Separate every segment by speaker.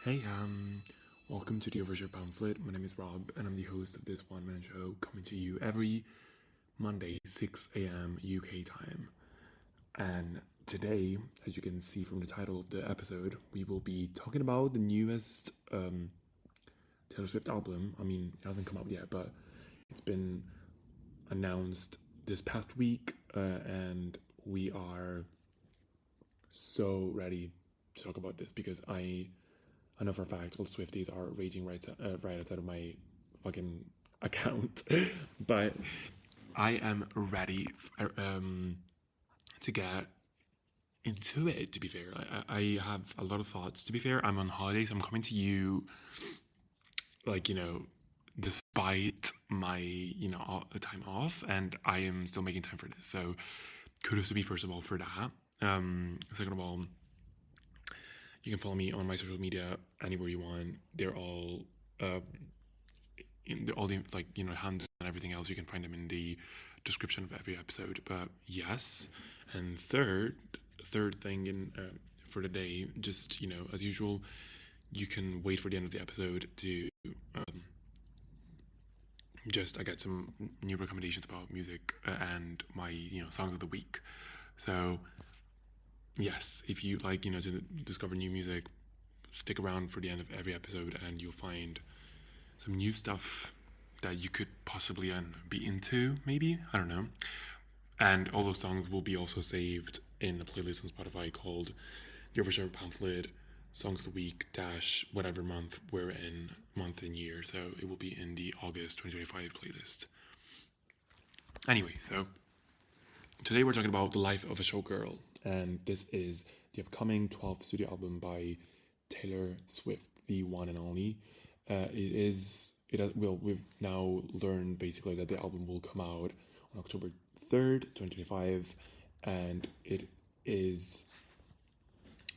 Speaker 1: Hey, welcome to the Overture Pamphlet. My name is Rob, and I'm the host of this one-man show coming to you every Monday, 6 a.m. UK time. And today, as you can see from the title of the episode, we will be talking about the newest Taylor Swift album. I mean, it hasn't come out yet, but it's been announced this past week, and we are so ready to talk about this because I know for a fact all the Swifties are raging right outside of my fucking account, but I am ready to get into it. To be fair, I have a lot of thoughts. To be fair, I'm on holiday, so I'm coming to you, despite my time off, and I am still making time for this. So kudos to me first of all for that. Second of all, you can follow me on my social media anywhere you want. They're all all the handles and everything else. You can find them in the description of every episode. But yes, and third thing in for the day, just as usual, you can wait for the end of the episode to I get some new recommendations about music and my songs of the week. So yes, if you like to discover new music, stick around for the end of every episode and you'll find some new stuff that you could possibly be into, maybe, I don't know. And all those songs will be also saved in a playlist on Spotify called the Overture Pamphlet Songs of the Week - whatever month we're in, month and year. So it will be in the August 2025 playlist. Anyway, so today we're talking about the life of a showgirl, and this is the upcoming 12th studio album by Taylor Swift, the one and only. We've now learned basically that the album will come out on October 3rd, 2025, and it is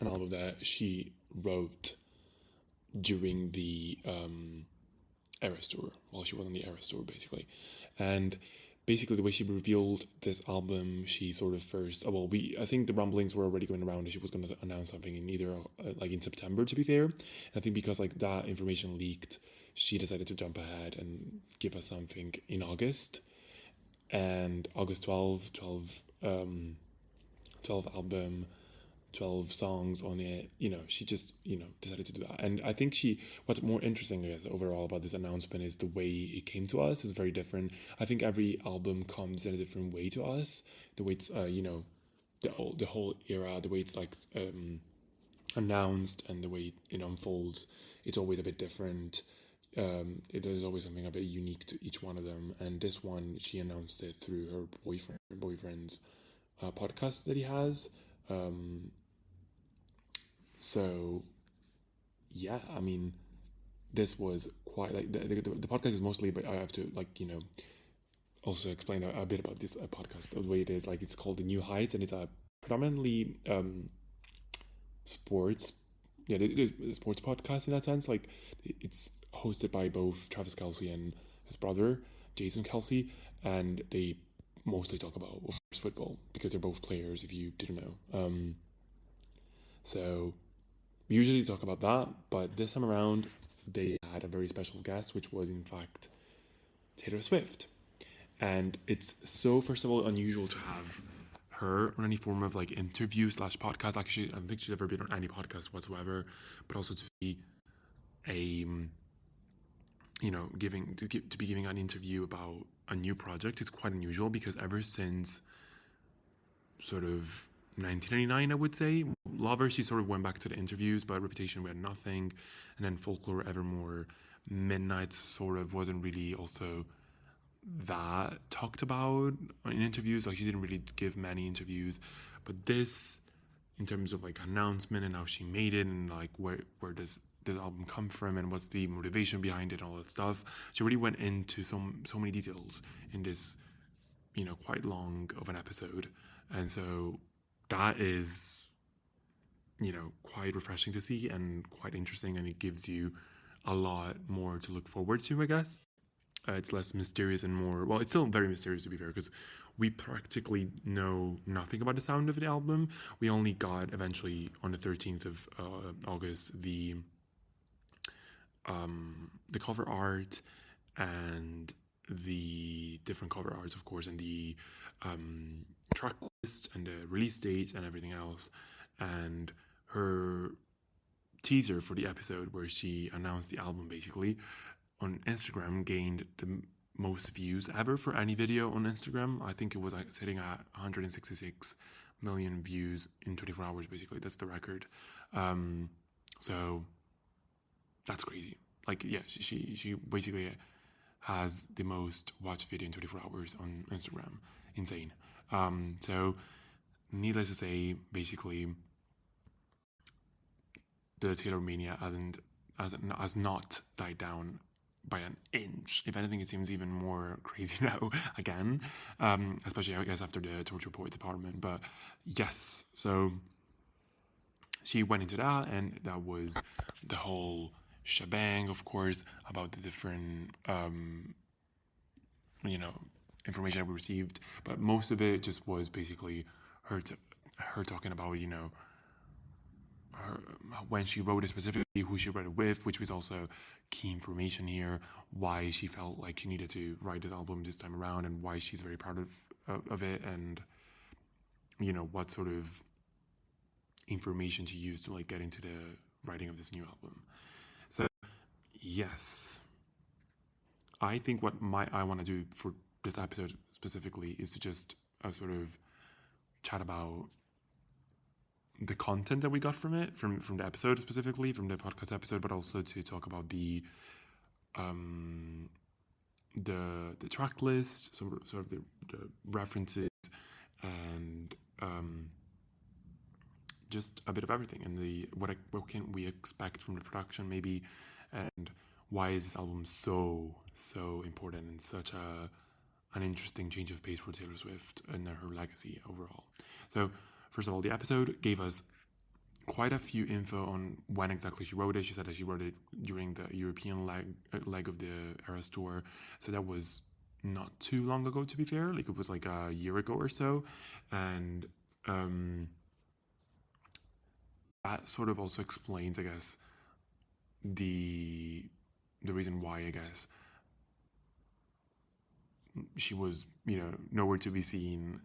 Speaker 1: an album that she wrote during the Eras Tour, while she was on the Eras Tour, basically. And basically the way she revealed this album, she sort of I think the rumblings were already going around that she was going to announce something in either in September, to be fair. And I think because that information leaked, she decided to jump ahead and give us something in August. And August 12 album, 12 songs on it, she just decided to do that. And I think what's more interesting, I guess, overall about this announcement is the way it came to us is very different. I think every album comes in a different way to us, the way it's the whole era, the way it's announced and the way it unfolds, it's always a bit different. There's always something a bit unique to each one of them, and this one, she announced it through her boyfriend's podcast that he has. So yeah, I mean, this was quite the podcast is mostly, but I have to also explain a bit about this podcast. The way it is, it's called The New Heights, and it's a predominantly sports, the sports podcast in that sense. It's hosted by both Travis Kelce and his brother Jason Kelce, and they mostly talk about, of course, football because they're both players, if you didn't know. So we usually talk about that, but this time around they had a very special guest, which was in fact Taylor Swift. And it's so, first of all, unusual to have her on any form of interview / podcast. Actually, I don't think she's ever been on any podcast whatsoever, but also to be giving an interview about a new project. It's quite unusual because ever since sort of 1999, I would say, Lover, she sort of went back to the interviews, but Reputation, we had nothing, and then Folklore, Evermore, Midnight sort of wasn't really also that talked about in interviews. She didn't really give many interviews, but this, in terms of announcement and how she made it, and where does this album come from and what's the motivation behind it and all that stuff, she really went into so many details in this quite long of an episode. And so that is quite refreshing to see and quite interesting, and it gives you a lot more to look forward to, I guess. It's less mysterious and more, well, it's still very mysterious, to be fair, because we practically know nothing about the sound of the album. We only got eventually on the 13th of August the the cover art and the different cover arts, of course, and the track list and the release date and everything else, and her teaser for the episode where she announced the album basically on Instagram gained the most views ever for any video on Instagram. I think it was sitting at 166 million views in 24 hours. Basically, that's the record. So that's crazy. Like, yeah, she basically has the most watched video in 24 hours on Instagram. Insane. So needless to say, basically, the Taylor mania has not died down by an inch. If anything, it seems even more crazy now again, especially I guess after the Torture Poets apartment. But yes, so she went into that, and that was the whole shebang, of course, about the different information that we received. But most of it just was basically her talking about when she wrote it specifically, who she wrote it with, which was also key information here, why she felt like she needed to write this album this time around, and why she's very proud of it, and what sort of information she used to get into the writing of this new album. So yes, I think what I want to do for this episode specifically is to just sort of chat about the content that we got from it, from the episode specifically, from the podcast episode, but also to talk about the track list, sort of the references, and just a bit of everything, and what can we expect from the production maybe, and why is this album so important and such an interesting change of pace for Taylor Swift and her legacy overall. So first of all, the episode gave us quite a few info on when exactly she wrote it. She said that she wrote it during the European leg of the Eras tour, so that was not too long ago, to be fair. Like, it was like a year ago or so, and that sort of also explains, I guess, the reason why, I guess, she was nowhere to be seen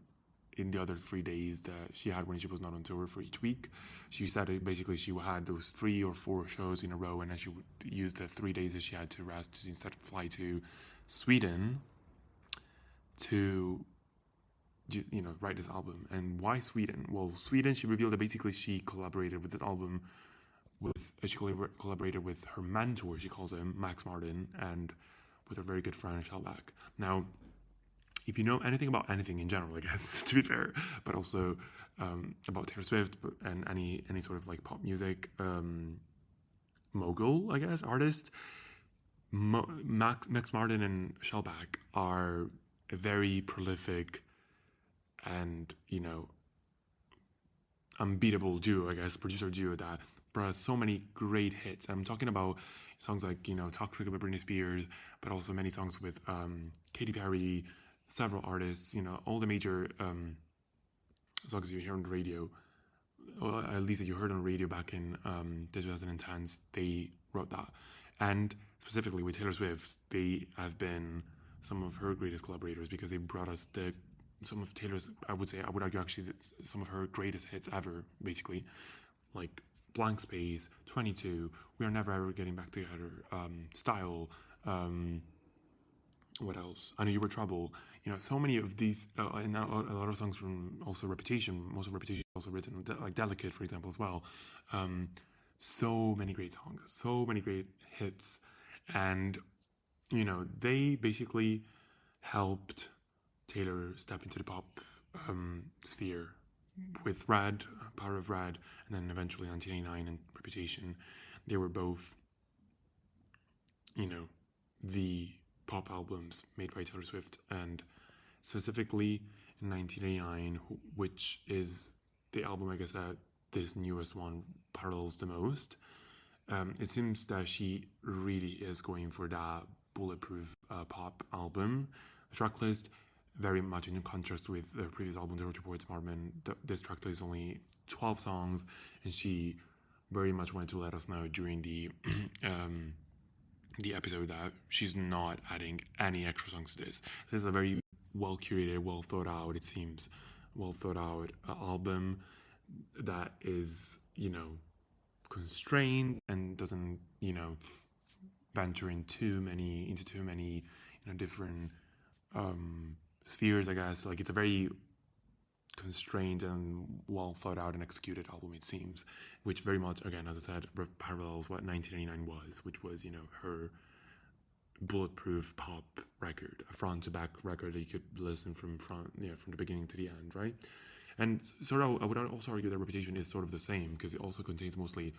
Speaker 1: in the other 3 days that she had when she was not on tour for each week. She said basically she had those 3 or 4 shows in a row, and then she would use the 3 days that she had to rest to instead fly to Sweden to write this album. And why Sweden? Well, Sweden, she revealed that basically she collaborated with this album she collaborated with her mentor, she calls him, Max Martin, and with her very good friend Shellback. Now, if you know anything about anything in general, I guess, to be fair, but also about Taylor Swift and any sort of pop music mogul, I guess, artist, Max Martin and Shellback are a very prolific and unbeatable duo, I guess, producer duo that brought us so many great hits. I'm talking about songs like Toxic by Britney Spears, but also many songs with Katy Perry, several artists, all the major songs you hear on the radio, or at least that you heard on the radio back in the 2010s, they wrote that. And specifically with Taylor Swift, they have been some of her greatest collaborators, because they brought us some of Taylor's, I would argue actually, some of her greatest hits ever, basically, like Blank Space, 22, We Are Never Ever Getting Back Together, Style, what else? I Know You Were Trouble. So many of these, and a lot of songs from also Reputation. Most of Reputation is also written, like Delicate, for example, as well. So many great songs, so many great hits, and they basically helped Taylor step into the pop sphere with Red, Power of Red, and then eventually 1989 and Reputation. They were both, the pop albums made by Taylor Swift, and specifically in 1989, which is the album, I guess, that this newest one parallels the most. It seems that she really is going for that bulletproof pop album. The track list, very much in contrast with the previous album, The Torture Poets Apartment. This track list is only 12 songs, and she very much wanted to let us know during the the episode that she's not adding any extra songs to this. This is a very well curated, well thought out, it seems, well thought out album that is, constrained and doesn't, venture into too many, different spheres, I guess. Like, it's a very constrained and well thought out and executed album, it seems, which very much, again, as I said, parallels what 1989 was, which was, her bulletproof pop record, a front to back record that you could listen from from the beginning to the end, right? And sort of, I would also argue that Reputation is sort of the same because it also contains mostly,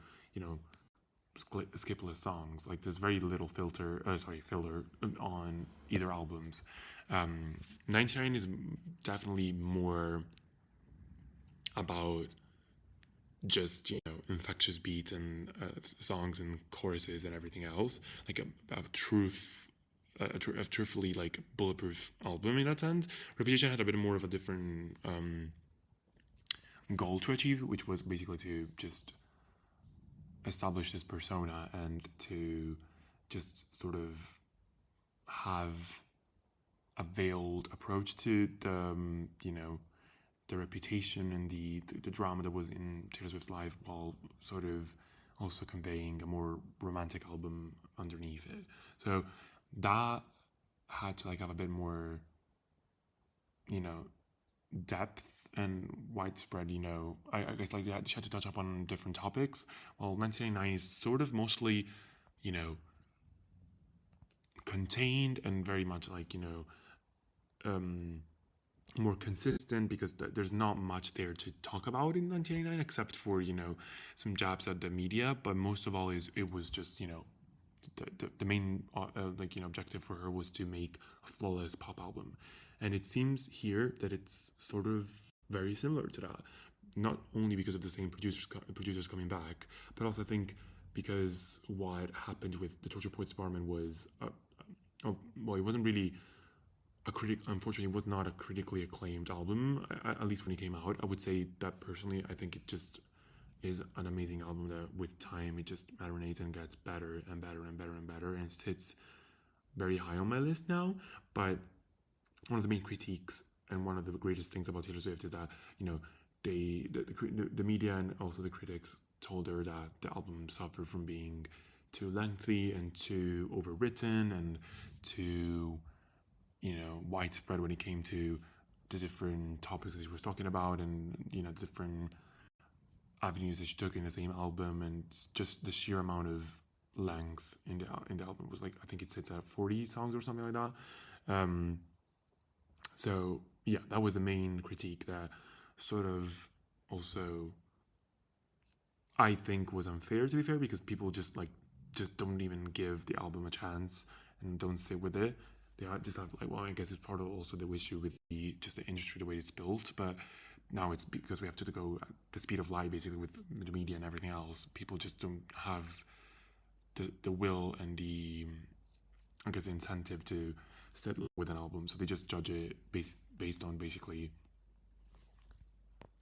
Speaker 1: skipless songs. Like, there's very little filler on either albums. 99 is definitely more about just infectious beats and songs and choruses and everything else, like a truthfully like bulletproof album in that sense. Reputation had a bit more of a different goal to achieve, which was basically to just establish this persona and to just sort of have a veiled approach to the the reputation and the drama that was in Taylor Swift's life, while sort of also conveying a more romantic album underneath it. So that had to like have a bit more, depth and widespread. I guess like she had to touch up on different topics. Well, 1989 is sort of mostly, contained and very much like more consistent, because there's not much there to talk about in 1989 except for some jabs at the media, but most of all it was just the main objective for her was to make a flawless pop album. And it seems here that it's sort of very similar to that, not only because of the same producers coming back, but also I think because what happened with the Torture Poets Department was it wasn't really unfortunately, it was not a critically acclaimed album, at least when it came out. I would say that personally, I think it just is an amazing album that with time, it just marinates and gets better and better and better and better, and it sits very high on my list now. But one of the main critiques and one of the greatest things about Taylor Swift is that, the media and also the critics told her that the album suffered from being too lengthy and too overwritten and too widespread when it came to the different topics that she was talking about, and different avenues that she took in the same album, and just the sheer amount of length in the album was like, I think it sits at 40 songs or something like that. So yeah, that was the main critique that sort of also I think was unfair, to be fair, because people just don't even give the album a chance and don't sit with it. They just have like, well, I guess it's part of also the issue with the industry, the way it's built. But now it's because we have to go at the speed of light, basically, with the media and everything else. People just don't have the will and the, I guess, incentive to sit with an album. So they just judge it based on basically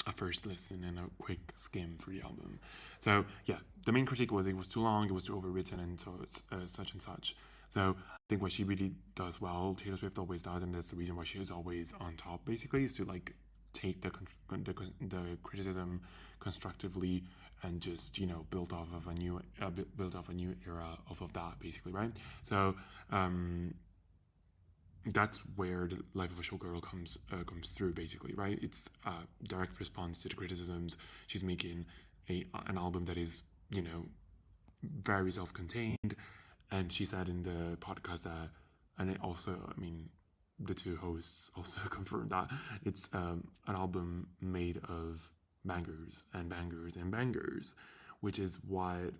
Speaker 1: a first listen and a quick skim for the album. So yeah, the main critique was it was too long, it was too overwritten, and so such and such. So I think what she really does well, Taylor Swift always does, and that's the reason why she is always on top, basically, is to like take the criticism constructively and just build off a new era off of that, basically, right? So that's where the life of a showgirl comes through, basically, right? It's a direct response to the criticisms. She's making an album that is very self-contained. And she said in the podcast that, and it also, I mean, the two hosts also confirmed that it's an album made of bangers and bangers and bangers, which is what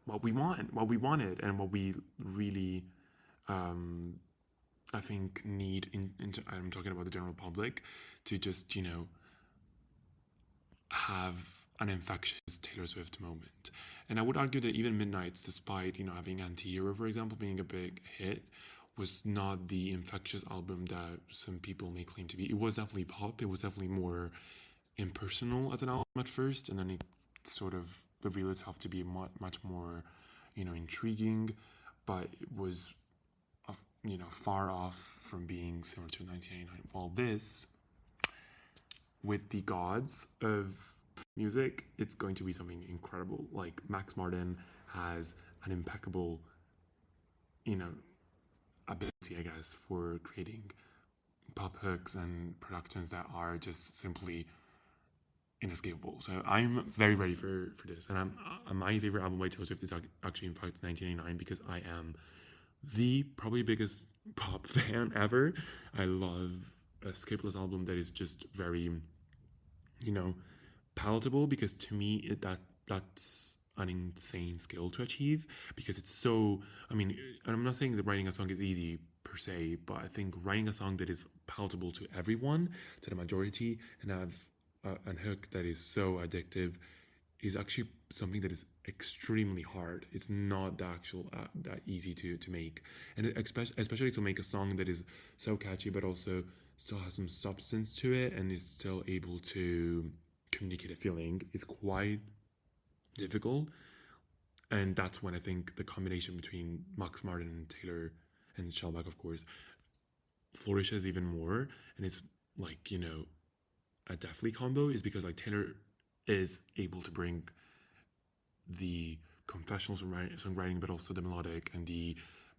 Speaker 1: what we wanted, and what we really, I think, need I'm talking about the general public, to just have an infectious Taylor Swift moment. And I would argue that even Midnights, despite having Anti-Hero, for example, being a big hit, was not the infectious album that some people may claim to be. It was definitely pop. It was definitely more impersonal as an album at first, and then it sort of revealed itself to be much more intriguing, but it was far off from being similar to 1989. While this, with the gods of music, it's going to be something incredible. Like Max Martin has an impeccable, you know, ability, I guess, for creating pop hooks and productions that are just simply inescapable. So I'm very ready for this, and my favorite album by Taylor Swift is actually in fact 1989 because I am the probably biggest pop fan ever. I love a Scapeless album that is just very, you know, palatable because to me that's an insane skill to achieve because it's so. I mean, I'm not saying that writing a song is easy per se, but I think writing a song that is palatable to everyone, to the majority, and have a hook that is so addictive is actually something that is extremely hard. It's not that easy to make, and especially to make a song that is so catchy but also still has some substance to it and is still able to communicate a feeling is quite difficult. And that's when I think the combination between Max Martin and Taylor and Shellback, of course, flourishes even more. And it's like, a deathly combo is because like Taylor is able to bring the confessional songwriting, but also the melodic and the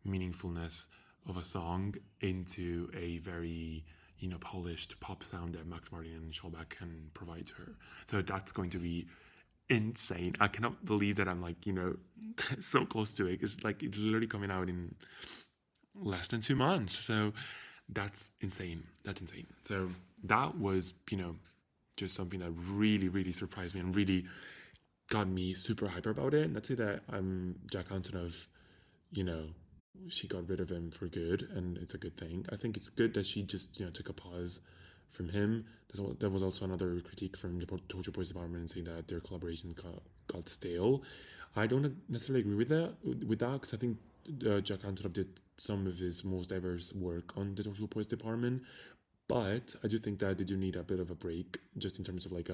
Speaker 1: meaningfulness of a song into a very polished pop sound that Max Martin and Shellback can provide to her. So that's going to be insane. I cannot believe that I'm like so close to it. It's like it's literally coming out in less than 2 months. So that's insane. That's insane. So that was just something that really really surprised me and really got me super hyper about it. Not to say that I'm Jack Antonoff, she got rid of him for good, and it's a good thing. I think it's good that she just took a pause from him. There was also another critique from the Torture Boys department saying that their collaboration got stale. I don't necessarily agree with that because I think Jack Antonoff did some of his most diverse work on the Torture Boys department, but I do think that they do need a bit of a break just in terms of like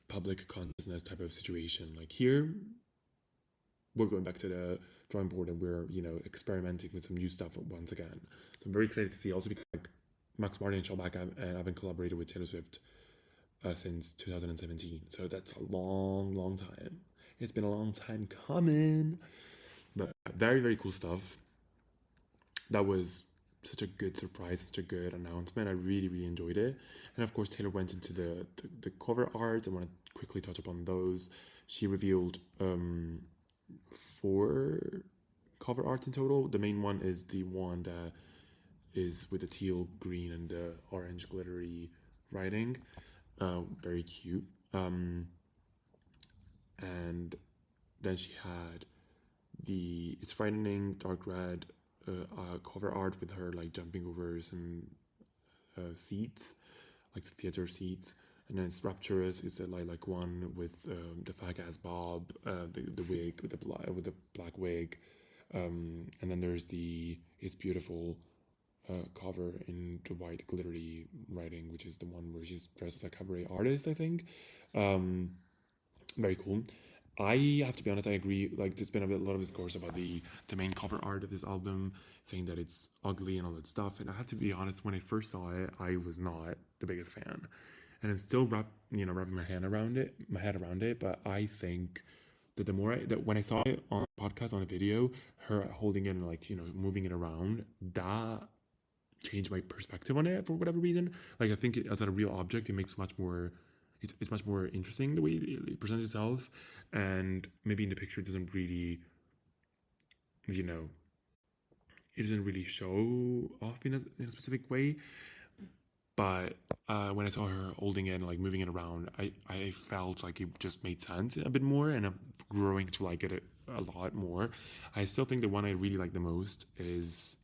Speaker 1: public consciousness type of situation. Like here, we're going back to the drawing board and we're experimenting with some new stuff once again. So I'm very excited to see, also because like Max Martin and Shellback haven't collaborated with Taylor Swift since 2017. So that's a long time. It's been a long time coming, but very very cool stuff. That was such a good surprise, such a good announcement. I really really enjoyed it. And of course Taylor went into the cover art. I want to quickly touch upon those. She revealed 4 cover art in total. The main one is the one that is with the teal green and the orange glittery writing. Very cute. And then she had it's frightening dark red cover art with her like jumping over some seats, like the theater seats. And then it's rapturous. It's a lilac one with the fag ass bob, the wig with the black wig, and then there's the It's Beautiful cover in the white glittery writing, which is the one where she's dressed as a cabaret artist, I think. Very cool. I have to be honest, I agree. Like, there's been a lot of discourse about the main cover art of this album, saying that it's ugly and all that stuff. And I have to be honest, when I first saw it, I was not the biggest fan, and I'm still wrapping my head around it. But I think that when I saw it on a podcast, on a video, her holding it and like moving it around, that changed my perspective on it for whatever reason. Like, I think as a real object, it makes much more. It's much more interesting the way it presents itself, and maybe in the picture it doesn't really, it doesn't really show off in a specific way. But when I saw her holding it and like moving it around, I felt like it just made sense a bit more, and I'm growing to like it a lot more. I still think the one I really like the most is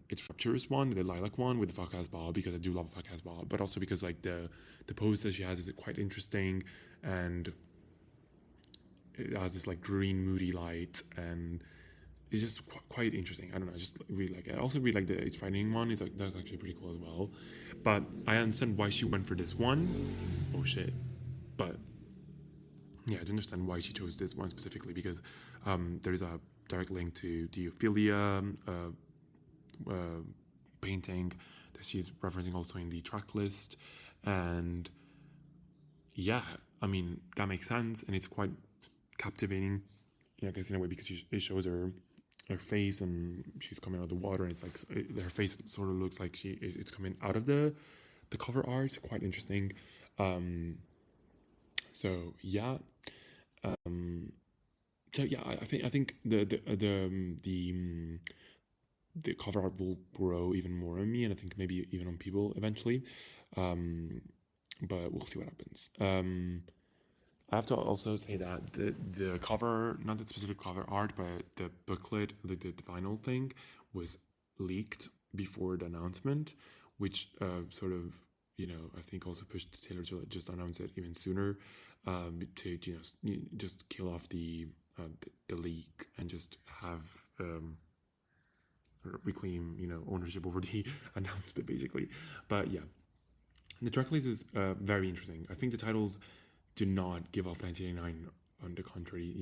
Speaker 1: it's rapturous one, the lilac one with the Fakaz Bob, because I do love Fakaz Bob, but also because like the pose that she has is quite interesting, and it has this like green moody light, and it's just quite interesting. I don't know, I just really like it. I also really like the It's Frightening one. It's like that's actually pretty cool as well. But I understand why she went for this one. Oh shit! But yeah, I don't understand why she chose this one specifically, because there is a direct link to the Ophelia uh, painting that she's referencing also in the track list. And yeah, I mean, that makes sense, and it's quite captivating, I guess, in a way, because it shows her face, and she's coming out of the water, and it's like her face sort of looks like it's coming out of the cover art. Quite interesting. So yeah, so yeah, I think the cover art will grow even more on me, and I think maybe even on people eventually. But we'll see what happens. I have to also say that the cover, not the specific cover art, but the booklet, the vinyl thing, was leaked before the announcement, which sort of, I think also pushed Taylor to just announce it even sooner, to just kill off the leak and just have reclaim ownership over the announcement basically. But yeah, the tracklist is very interesting. I think the titles do not give off 1989. On the contrary,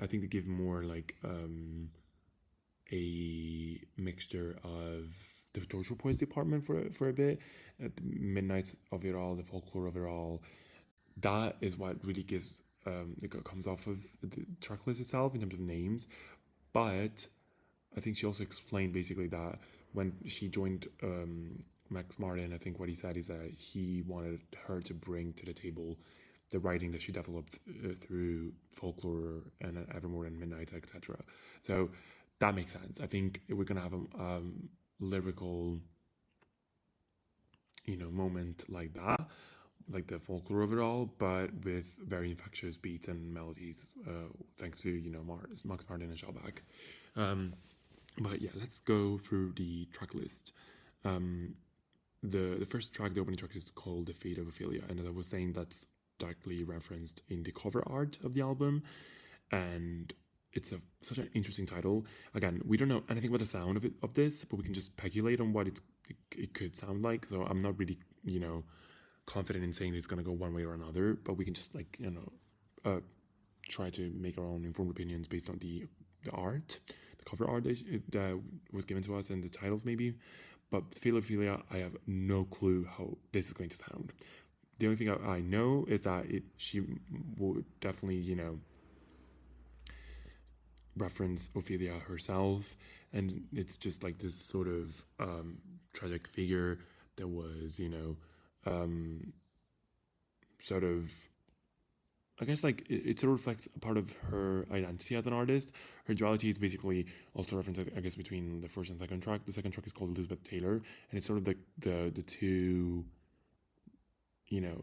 Speaker 1: I think they give more like a mixture of the torture points department for a bit, the midnights of it all, the folklore of it all. That is what really gives it comes off of the track list itself in terms of names. But I think she also explained basically that when she joined Max Martin, I think what he said is that he wanted her to bring to the table the writing that she developed through folklore and Evermore and Midnight, etc. So that makes sense. I think we're gonna have a lyrical, moment like that, like the folklore of it all, but with very infectious beats and melodies, thanks to Max Martin and Shellback. But yeah, let's go through the track list. The first track, the opening track, is called "The Fate of Ophelia," and as I was saying, that's directly referenced in the cover art of the album, and it's such an interesting title. Again, we don't know anything about the sound of this, but we can just speculate on what it could sound like. So I'm not really confident in saying it's going to go one way or another, but we can just try to make our own informed opinions based on the art, the cover art that was given to us, and the titles maybe. But Philaophilia, I have no clue how this is going to sound. The only thing I know is that she would definitely, reference Ophelia herself, and it's just like this sort of tragic figure that was, sort of, I guess, like it sort of reflects a part of her identity as an artist. Her duality is basically also referenced, I guess, between the first and second track. The second track is called Elizabeth Taylor, and it's sort of the two,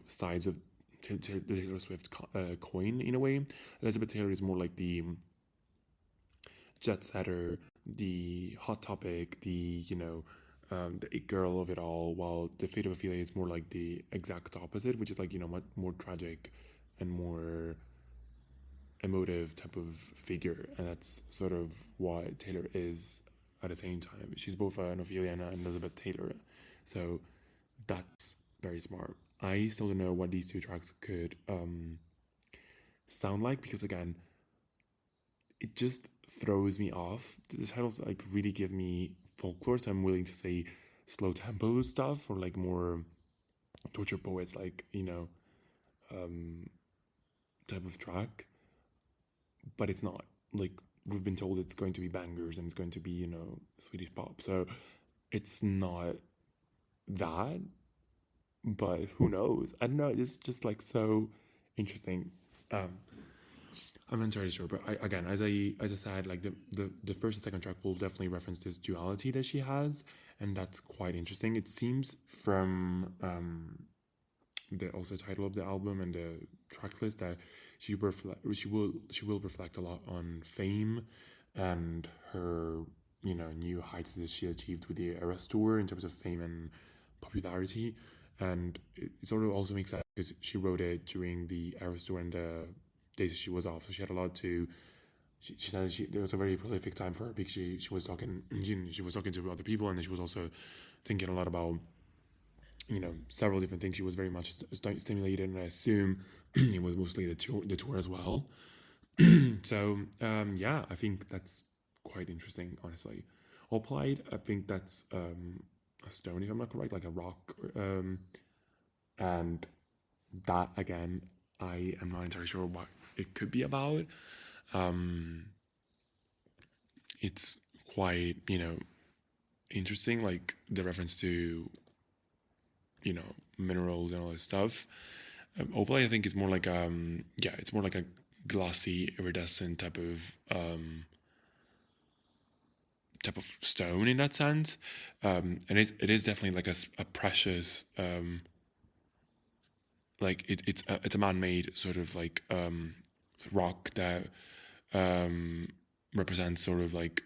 Speaker 1: sides of the Taylor Swift coin in a way. Elizabeth Taylor is more like the jet setter, the hot topic, the the it girl of it all, while the Fate of Ophelia is more like the exact opposite, which is like much more tragic and more emotive type of figure, and that's sort of what Taylor is at the same time. She's both an Ophelia and an Elizabeth Taylor, so that's very smart. I still don't know what these two tracks could sound like, because again, it just throws me off. The titles like really give me folklore, so I'm willing to say slow tempo stuff or like more torture poets, like type of track, but it's not. Like, we've been told it's going to be bangers and it's going to be Swedish pop, so it's not that. But who knows? I don't know. It's just like so interesting. I'm not entirely sure, but again, as I said, like the first and second track will definitely reference this duality that she has, and that's quite interesting. It seems from the also title of the album and the track list that she will reflect a lot on fame and her new heights that she achieved with the Eras tour in terms of fame and popularity. And it sort of also makes sense because she wrote it during the Eras tour and the days she was off, so she had a lot to. She said it was a very prolific time for her because she was talking she was talking to other people, and then she was also thinking a lot about several different things. She was very much stimulated, and I assume it was mostly the tour as well. So yeah, I think that's quite interesting, honestly. Applied, I think that's a stone, if I'm not correct, like a rock, and that again, I am not entirely sure what it could be about. Um, it's quite interesting, like the reference to minerals and all this stuff. Opal, I think, is more like yeah, it's more like a glossy, iridescent type of stone in that sense, and it is definitely like a precious like it's a man-made sort of like rock that um, represents sort of like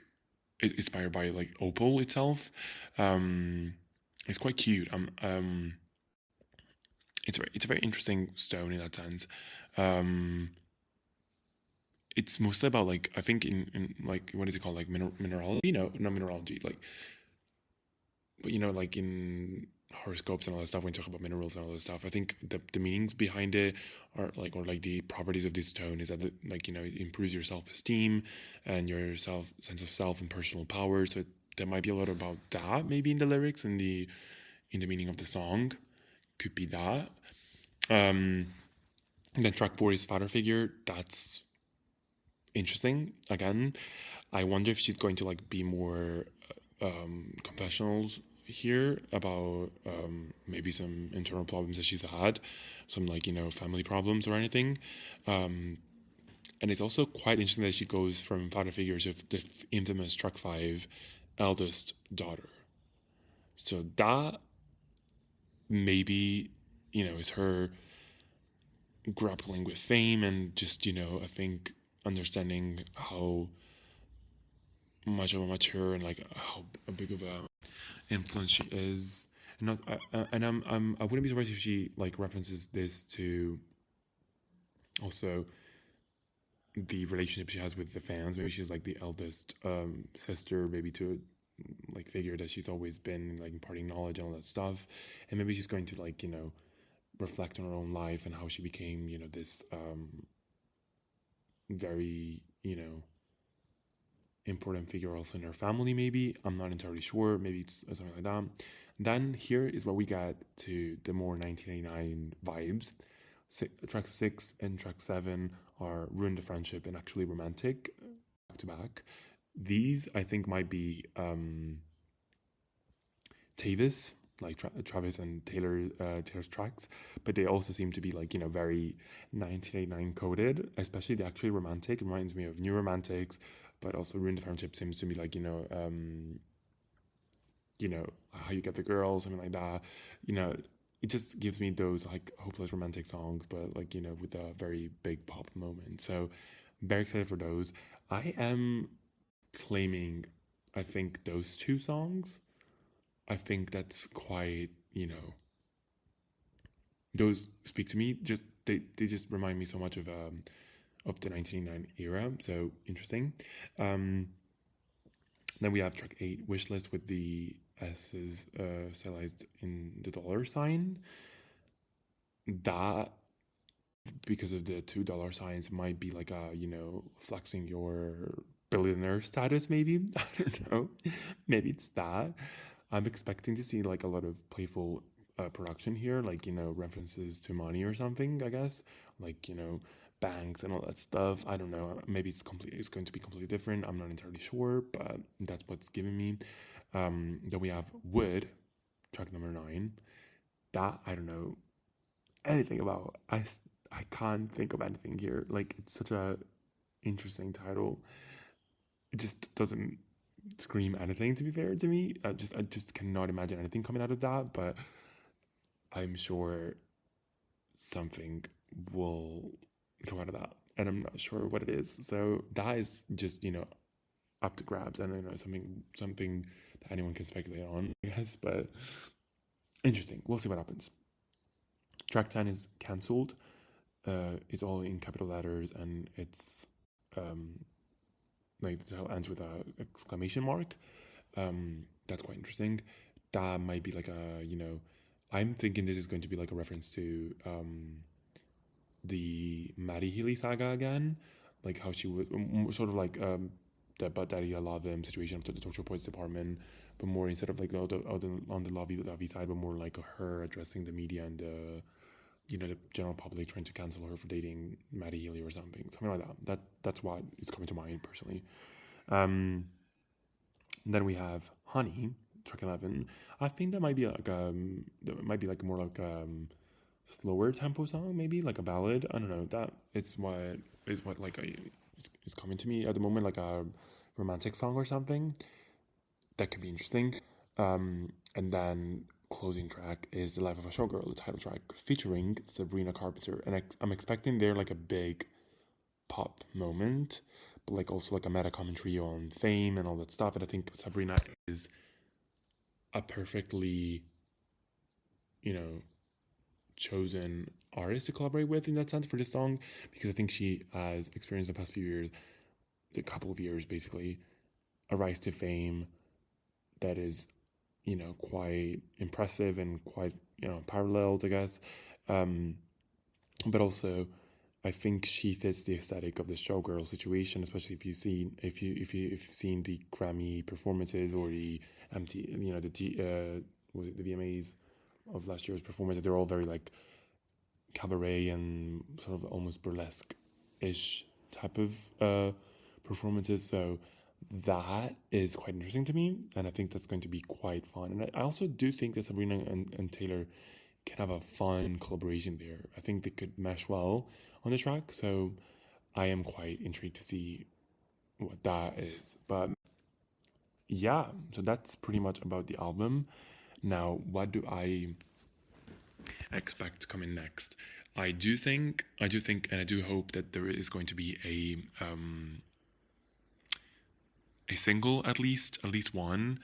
Speaker 1: inspired by like opal itself. Um, it's quite cute. It's a very interesting stone in that sense. Um, it's mostly about like I think in like what is it called, like mineralogy? No, not mineralogy. Like, but like in horoscopes and all that stuff, when you talk about minerals and all that stuff, I think the meanings behind it are like, or like the properties of this stone is that like it improves your self esteem and your sense of self and personal power. So there might be a lot about that maybe in the lyrics and the meaning of the song. Could be that. Um, and then track 4 is father figure. That's interesting. Again, I wonder if she's going to like be more confessionals here about maybe some internal problems that she's had, some like family problems or anything. And it's also quite interesting that she goes from father figures of the infamous track 5 eldest daughter. So that maybe is her grappling with fame and just I think understanding how much of a mature and like how big of a influence she is. And not, and I wouldn't be surprised if she like references this to also the relationship she has with the fans. Maybe she's like the eldest sister, maybe to like figure that she's always been like imparting knowledge and all that stuff, and maybe she's going to like reflect on her own life and how she became this very important figure also in her family. Maybe I'm not entirely sure. Maybe it's something like that. Then here is where we get to the more 1989 vibes. Track 6 and track 7 are Ruin the Friendship and Actually Romantic, back to back. These I think might be Tavis, like Travis and Taylor's tracks, but they also seem to be like very 1989 coded, especially the Actually Romantic. It reminds me of New Romantics, but also Ruin the Friendship seems to be like How You Get the Girl, something like that. It just gives me those like hopeless romantic songs, but like with a very big pop moment. So very excited for those. I am claiming, I think those two songs. I think that's quite those speak to me. Just they just remind me so much of the 1999 era. So interesting. Um, then we have track 8, Wishlist, with the S's stylized in the dollar sign. That, because of the $2 signs, might be like a flexing your billionaire status. Maybe I don't know. Maybe it's that. I'm expecting to see like a lot of playful production here, like references to money or something. I guess like banks and all that stuff. I don't know. Maybe it's going to be completely different. I'm not entirely sure, but that's what's giving me. Then we have Wood, track number 9. That I don't know anything about. I can't think of anything here. Like, it's such a interesting title. It just doesn't scream anything, to be fair to me. I just cannot imagine anything coming out of that, but I'm sure something will come out of that, and I'm not sure what it is. So that is just up to grabs, and something that anyone can speculate on, I guess. But interesting. We'll see what happens. Track 10 is cancelled. It's all in capital letters, and it's like the title ends with a exclamation mark. That's quite interesting. That might be like a I'm thinking this is going to be like a reference to the Maddie Healy saga again, like how she was sort of like the But Daddy I Love Him situation of the Torture Points Department, but more instead of like on the lovey side, but more like her addressing the media and the the general public trying to cancel her for dating Maddie Healy or something like that. That's what is coming to mind personally. Um, then we have Honey, track 11. I think that might be like more like slower tempo song, maybe like a ballad. I don't know. That it's what like it's coming to me at the moment, like a romantic song or something. That could be interesting. And then closing track is The Life of a Showgirl, the title track, featuring Sabrina Carpenter. And I'm expecting there like a big pop moment, but like also like a meta commentary on fame and all that stuff. And I think Sabrina is a perfectly, you know, chosen artist to collaborate with in that sense for this song, because I think she has experienced the past few years, a couple of years basically, a rise to fame that is, quite impressive and quite, paralleled, I guess. Um, but also, I think she fits the aesthetic of the showgirl situation, especially if you've seen the Grammy performances or the MT, was it the VMAs of last year's performances? They're all very like cabaret and sort of almost burlesque ish type of performances. So that is quite interesting to me, and I think that's going to be quite fun. And I also do think that Sabrina and Taylor can have a fun collaboration there. I think they could mesh well on the track. So I am quite intrigued to see what that is. But yeah, so that's pretty much about the album. Now, what do I expect coming next? I do think, and I do hope that there is going to be a single at least one.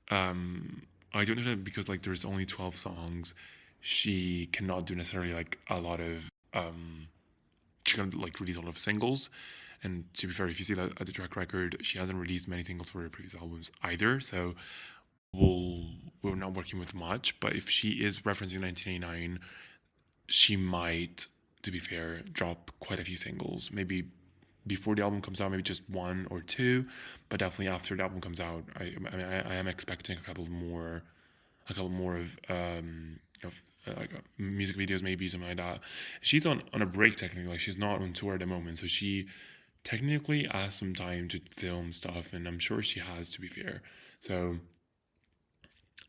Speaker 1: I don't know that because like there's only 12 songs, she cannot do necessarily like a lot of she can like release a lot of singles. And to be fair, if you see that at the track record, she hasn't released many singles for her previous albums either. So we're not working with much. But if she is referencing 1989, she might, to be fair, drop quite a few singles. Maybe before the album comes out, maybe just one or two, but definitely after the album comes out, I am expecting a couple more of like music videos, maybe something like that. She's on a break technically, like she's not on tour at the moment, so she technically has some time to film stuff, and I'm sure she has, to be fair. So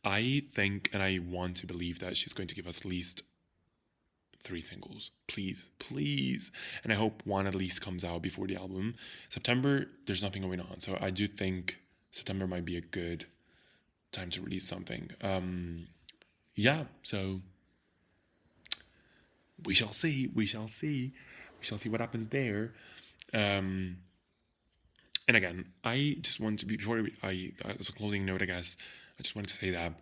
Speaker 1: I think and I want to believe that she's going to give us at least three singles, please, and I hope one at least comes out before the album. September, there's nothing going on, so I do think September might be a good time to release something. Yeah, so we shall see, what happens there. Um, and again, I just want to be as a closing note, I guess, I just want to say that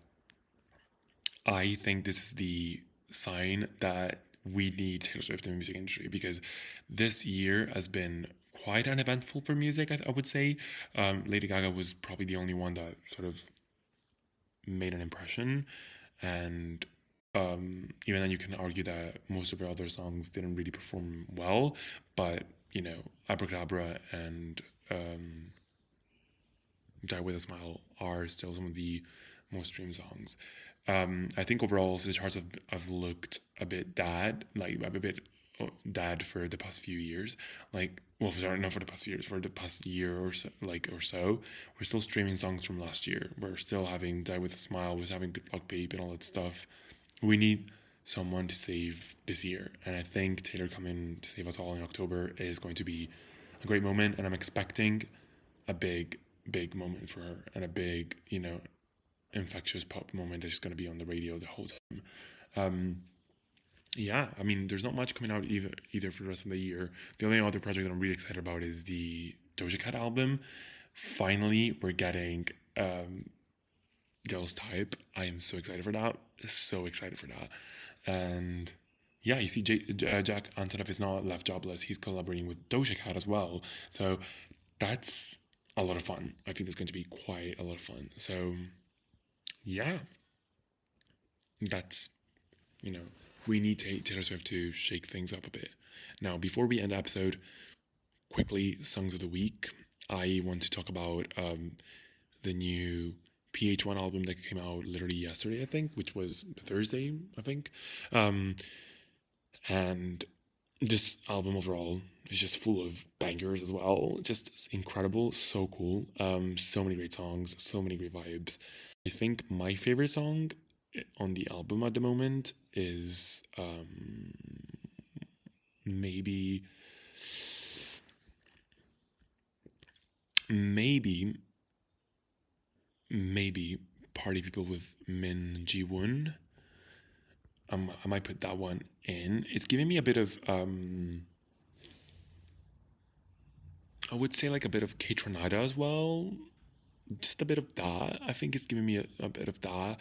Speaker 1: I think this is the sign that we need Taylor Swift in the music industry, because this year has been quite uneventful for music, I would say. Lady Gaga was probably the only one that sort of made an impression, and even then you can argue that most of her other songs didn't really perform well, but Abracadabra and Die With A Smile are still some of the most streamed songs. I think overall the charts have looked a bit dad for the past few years. Like, well, sorry, not for the past few years, for the past year or so, we're still streaming songs from last year. We're still having Die With A Smile, we're having Good Luck Babe and all that stuff. We need someone to save this year, and I think Taylor coming to save us all in October is going to be a great moment, and I'm expecting a big moment for her, and a big, infectious pop moment that's going to be on the radio the whole time. Yeah, I mean, there's not much coming out either for the rest of the year. The only other project that I'm really excited about is the Doja Cat album. Finally, we're getting Girls Type. I am so excited for that. So excited for that. And yeah, you see, Jack Antonoff is not left jobless. He's collaborating with Doja Cat as well. So that's a lot of fun. I think it's going to be quite a lot of fun. So yeah, that's we need Taylor Swift to shake things up a bit. Now, before we end the episode, quickly, songs of the week. I want to talk about the new PH1 album that came out literally yesterday, I think, which was Thursday, I think. And this album overall is just full of bangers as well. Just incredible, so cool. So many great songs, so many great vibes. I think my favorite song on the album at the moment is maybe Party People with Min Ji Woon. I might put that one in. It's giving me a bit of I would say like a bit of K-Tronada as well. Just a bit of that. I think it's giving me a bit of that.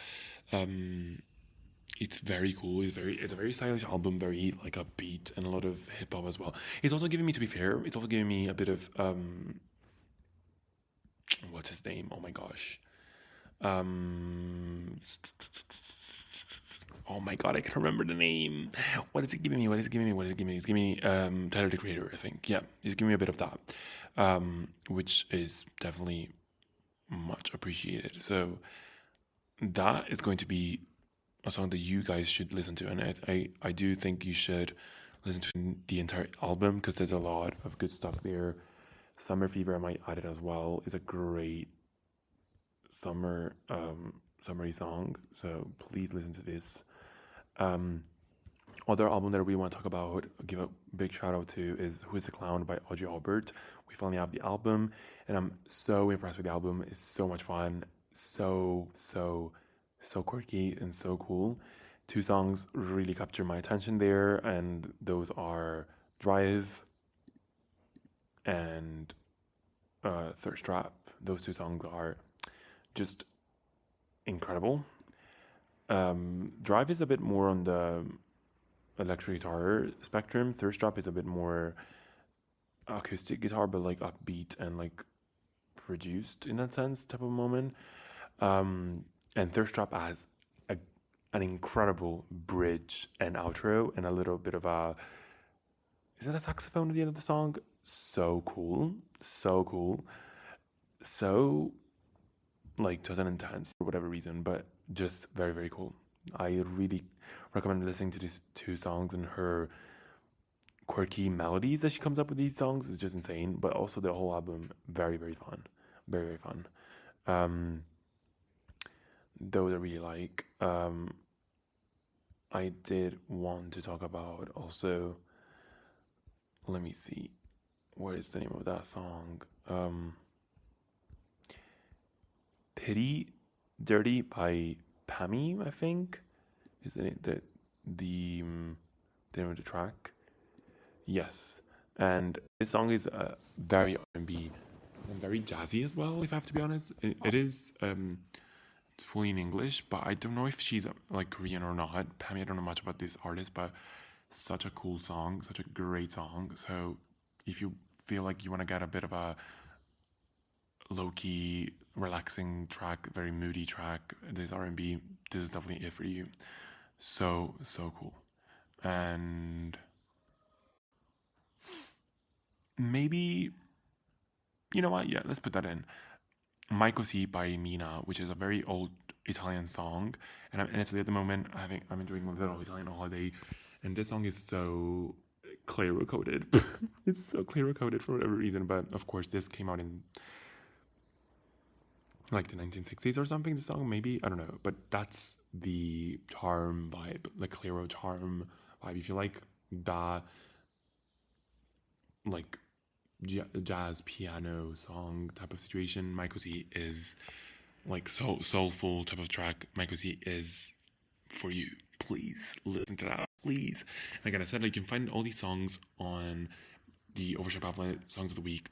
Speaker 1: It's very cool. It's a very stylish album, very like upbeat and a lot of hip hop as well. It's also giving me, to be fair, it's also giving me a bit of what's his name? Oh my gosh. Oh my god, I can't remember the name. What is it giving me? It's giving me Tyler the Creator, I think. Yeah, it's giving me a bit of that, which is definitely much appreciated. So that is going to be a song that you guys should listen to, and I do think you should listen to the entire album because there's a lot of good stuff there. Summer Fever, I might add it as well, is a great summery song, so please listen to this. Other album that we want to talk about, give a big shout out to, is Who is the Clown by Audrey Albert. We finally have the album, and I'm so impressed with the album. It's so much fun, so quirky and so cool. 2 songs really capture my attention there, and those are Drive and Thirst Trap. Those 2 songs are just incredible. Drive is a bit more on the electric guitar spectrum. Thirst Trap is a bit more acoustic guitar, but like upbeat and like produced in that sense type of moment. And Thirst Trap has an incredible bridge and outro and a little bit of is that a saxophone at the end of the song? So cool. So like doesn't intense for whatever reason, but just very, very cool. I really recommend listening to these 2 songs, and her quirky melodies that she comes up with these songs is just insane, but also the whole album, very, very fun. Very, very fun. Those I really like. I did want to talk about also, let me see, what is the name of that song? Pity Dirty by Pammy, I think. Is it the name of the track? Yes. And this song is very R&B and very jazzy as well, if I have to be honest. It is fully in English, but I don't know if she's like Korean or not. Pammy, I don't know much about this artist, but such a cool song, such a great song. So if you feel like you want to get a bit of a low-key, relaxing track, very moody track, this R&B, this is definitely it for you. So cool. And maybe, you know what, yeah, let's put that in. My Così by Mina, which is a very old Italian song, and it's at the moment I'm doing a little Italian holiday, and this song is so clear-coded. It's so clear-coded for whatever reason, but of course this came out in like the 1960s or something, the song, maybe, I don't know, but that's the charm vibe, like Clairo charm vibe. If you like that, like jazz piano song type of situation, My Così is like so soulful type of track. My Così is for you. Please listen to that, please. And again, I said, like, you can find all these songs on the Overshot Pamphlet Songs of the Week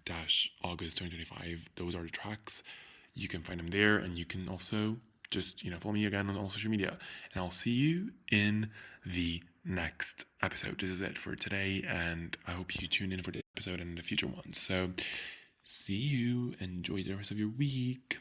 Speaker 1: August 2025. Those are the tracks. You can find them there, and you can also just, follow me again on all social media. And I'll see you in the next episode. This is it for today, and I hope you tune in for the episode and the future ones. So, see you. Enjoy the rest of your week.